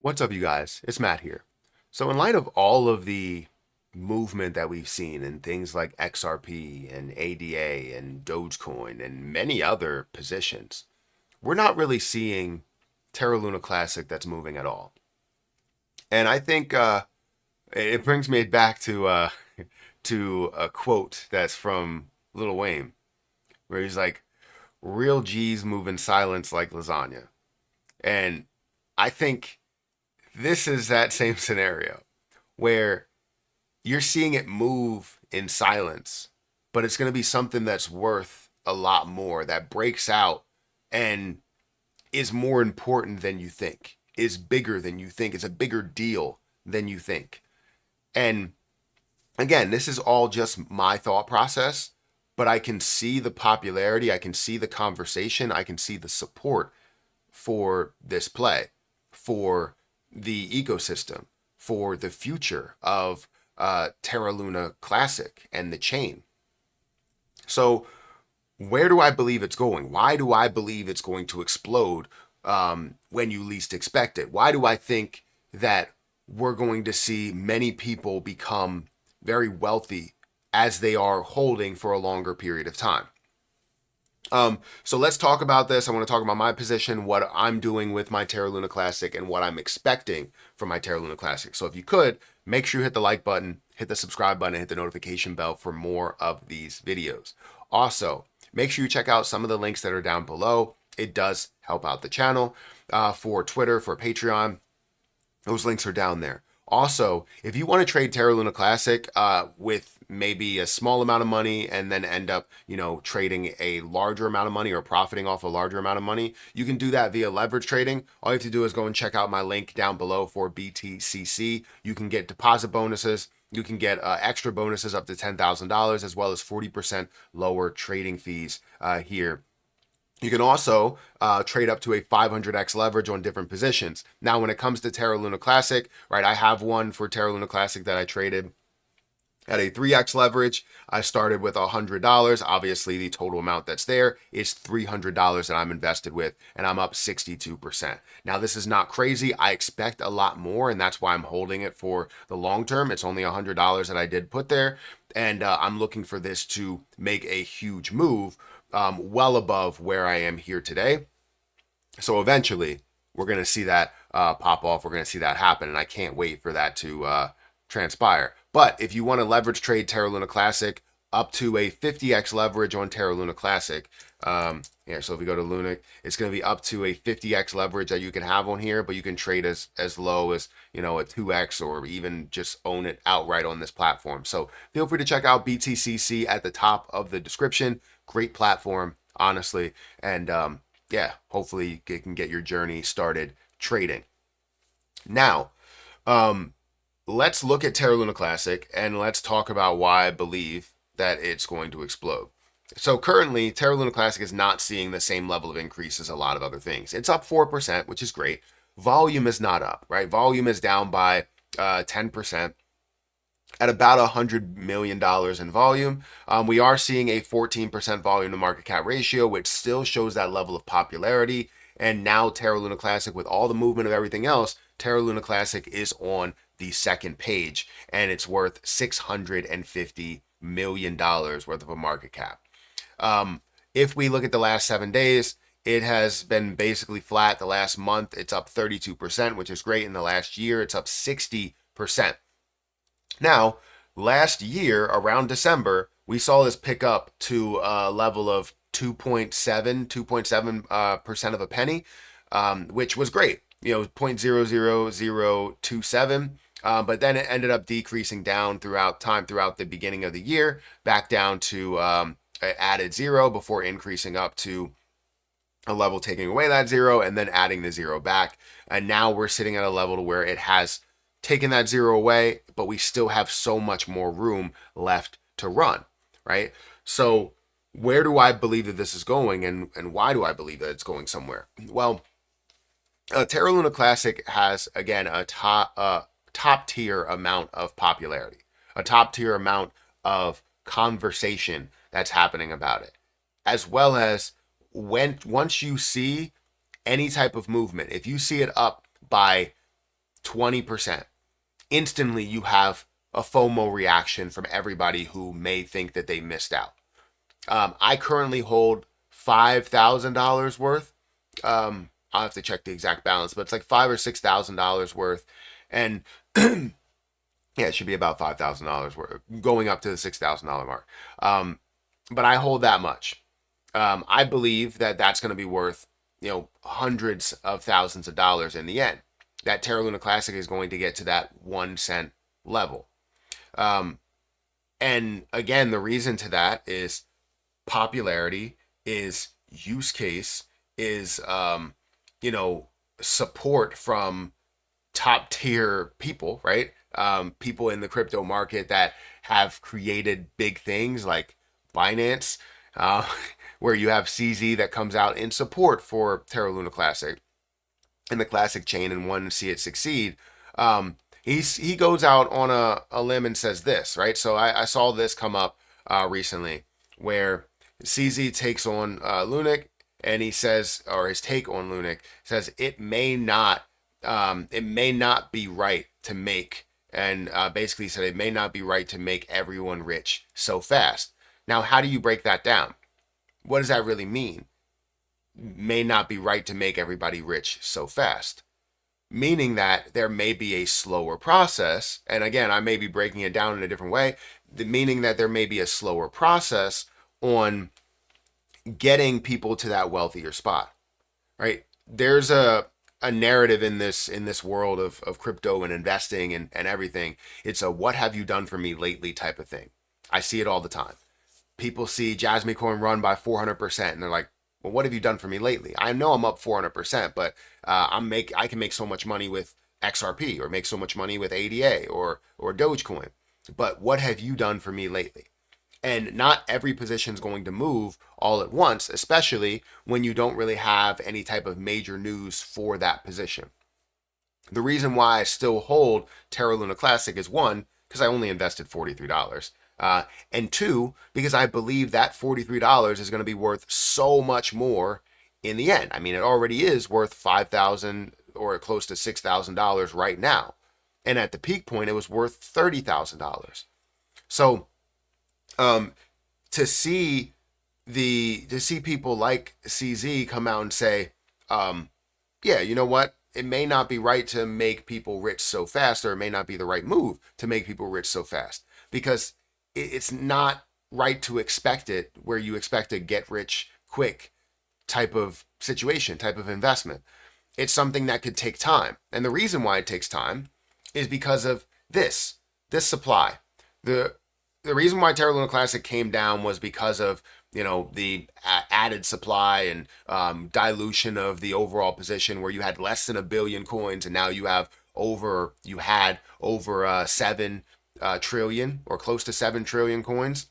What's up, you guys? It's Matt here. So, in light of all of the movement that we've seen in things like XRP and ADA and Dogecoin and many other positions, we're not really seeing Terra Luna Classic that's moving at all. And I think it brings me back to a quote that's from Lil Wayne, where he's like, "Real G's move in silence like lasagna." And I think this is that same scenario where you're seeing it move in silence, but it's going to be something that's worth a lot more, that breaks out and is more important than you think, is bigger than you think, is a bigger deal than you think. And again, this is all just my thought process, but I can see the popularity, I can see the conversation, I can see the support for this play, for the ecosystem, for the future of Terra Luna Classic and the chain. So, where do I believe it's going? Why do I believe it's going to explode when you least expect it? Why do I think that we're going to see many people become very wealthy as they are holding for a longer period of time? So let's talk about this. I want to talk about my position, what I'm doing with my Terra Luna Classic, and what I'm expecting from my Terra Luna Classic. So if you could, make sure you hit the like button, hit the subscribe button, hit the notification bell for more of these videos. Also, make sure you check out some of the links that are down below. It does help out the channel. For Twitter, for Patreon, those links are down there. Also, if you want to trade Terra Luna Classic with maybe a small amount of money and then end up, trading a larger amount of money or profiting off a larger amount of money, you can do that via leverage trading. All you have to do is go and check out my link down below for BTCC. You can get deposit bonuses. You can get extra bonuses up to $10,000 as well as 40% lower trading fees here. You can also trade up to a 500x leverage on different positions. Now, when it comes to Terra Luna Classic, right, I have one for Terra Luna Classic that I traded at a 3x leverage. I started with $100. Obviously, the total amount that's there is $300 that I'm invested with, and I'm up 62%. Now, this is not crazy. I expect a lot more, and that's why I'm holding it for the long term. It's only $100 that I did put there, and I'm looking for this to make a huge move well above where I am here today. So eventually, we're going to see that pop off. We're going to see that happen, and I can't wait for that to transpire. But if you want to leverage trade Terra Luna Classic up to a 50x leverage on Terra Luna Classic, so if we go to Luna, it's going to be up to a 50x leverage that you can have on here, but you can trade as low as, a 2x or even just own it outright on this platform. So feel free to check out BTCC at the top of the description. Great platform, honestly. And hopefully you can get your journey started trading. Now, let's look at Terra Luna Classic and let's talk about why I believe that it's going to explode. So currently, Terra Luna Classic is not seeing the same level of increase as a lot of other things. It's up 4%, which is great. Volume is not up, right? Volume is down by 10% at about $100 million in volume. We are seeing a 14% volume to market cap ratio, which still shows that level of popularity. And now Terra Luna Classic, with all the movement of everything else, Terra Luna Classic is on the second page, and it's worth $650 million worth of a market cap. If we look at the last 7 days, it has been basically flat. The last month, it's up 32%, which is great. In the last year, it's up 60%. Now, last year, around December, we saw this pick up to a level of 2.7% of a penny, which was great. 0.00027. But then it ended up decreasing down throughout the beginning of the year, back down to added zero before increasing up to a level taking away that zero and then adding the zero back. And now we're sitting at a level to where it has taken that zero away, but we still have so much more room left to run, right? So where do I believe that this is going, and why do I believe that it's going somewhere? Well, Terra Luna Classic has, again, a top tier amount of popularity, a top tier amount of conversation that's happening about it, as well as once you see any type of movement, if you see it up by 20%, instantly you have a FOMO reaction from everybody who may think that they missed out. I currently hold $5,000 worth. I'll have to check the exact balance, but it's like $5,000 or $6,000 worth. And yeah, it should be about $5,000 worth, going up to the $6,000 mark. But I hold that much. I believe that that's going to be worth, hundreds of thousands of dollars in the end. That Terra Luna Classic is going to get to that 1 cent level. And again, the reason to that is popularity, is use case, is, support from top tier people, right? People in the crypto market that have created big things like Binance, where you have CZ that comes out in support for Terra Luna Classic and the Classic chain and want to see it succeed. He goes out on a limb and says this, right? So I saw this come up recently where CZ takes on LUNC, and he says, or his take on LUNC says, it may not be right to make, and basically said it may not be right to make everyone rich so fast. Now, how do you break that down? What does that really mean? May not be right to make everybody rich so fast. Meaning that there may be a slower process, and again, I may be breaking it down in a different way, meaning that there may be a slower process on getting people to that wealthier spot, right? There's a narrative in this world of crypto and investing and everything. It's a what have you done for me lately type of thing. I see it all the time. People see Jasmine Coin run by 400% and they're like, well, what have you done for me lately? I know I'm up 400%, but I can make so much money with XRP or make so much money with ADA or Dogecoin. But what have you done for me lately? And not every position is going to move all at once, especially when you don't really have any type of major news for that position. The reason why I still hold Terra Luna Classic is one, because I only invested $43. And two, because I believe that $43 is going to be worth so much more in the end. I mean, it already is worth $5,000 or close to $6,000 right now. And at the peak point, it was worth $30,000. So, to see people like CZ come out and say, yeah, you know what? It may not be right to make people rich so fast, or it may not be the right move to make people rich so fast, because it's not right to expect it where you expect a get rich quick type of situation, type of investment. It's something that could take time. And the reason why it takes time is because of this supply. The reason why Terra Luna Classic came down was because of, the added supply and dilution of the overall position, where you had less than 1 billion coins and now you had over 7 trillion or close to 7 trillion coins.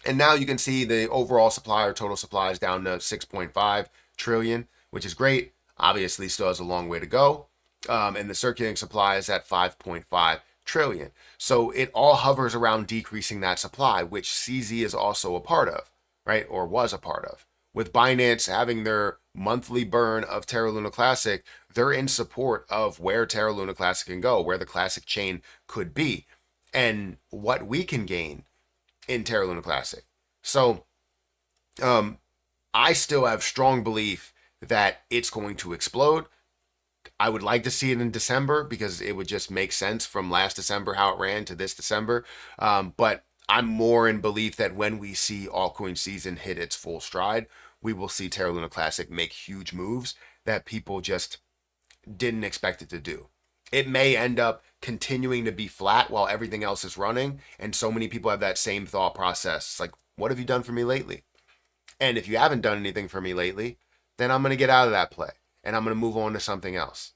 And now you can see the overall supply or total supply is down to 6.5 trillion, which is great. Obviously still has a long way to go. And the circulating supply is at 5.5 trillion. So it all hovers around decreasing that supply, which CZ is also a part of, right? Or was a part of. With Binance having their monthly burn of Terra Luna Classic, they're in support of where Terra Luna Classic can go, where the Classic chain could be, and what we can gain in Terra Luna Classic. So I still have strong belief that it's going to explode. I would like to see it in December because it would just make sense from last December how it ran to this December. But I'm more in belief that when we see altcoin season hit its full stride, we will see Terra Luna Classic make huge moves that people just didn't expect it to do. It may end up continuing to be flat while everything else is running. And so many people have that same thought process. It's like, what have you done for me lately? And if you haven't done anything for me lately, then I'm going to get out of that play and I'm going to move on to something else.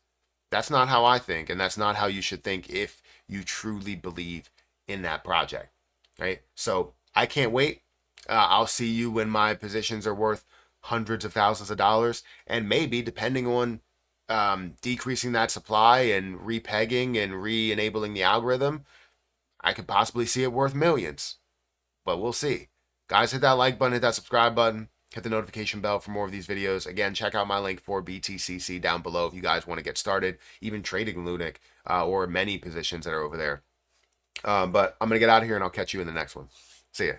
That's not how I think. And that's not how you should think if you truly believe in that project, right? So I can't wait. I'll see you when my positions are worth hundreds of thousands of dollars. And maybe depending on decreasing that supply and repegging and re-enabling the algorithm, I could possibly see it worth millions. But we'll see. Guys, hit that like button, hit that subscribe button. Hit the notification bell for more of these videos. Again, check out my link for BTCC down below if you guys want to get started, even trading LUNC or many positions that are over there. But I'm going to get out of here and I'll catch you in the next one. See ya.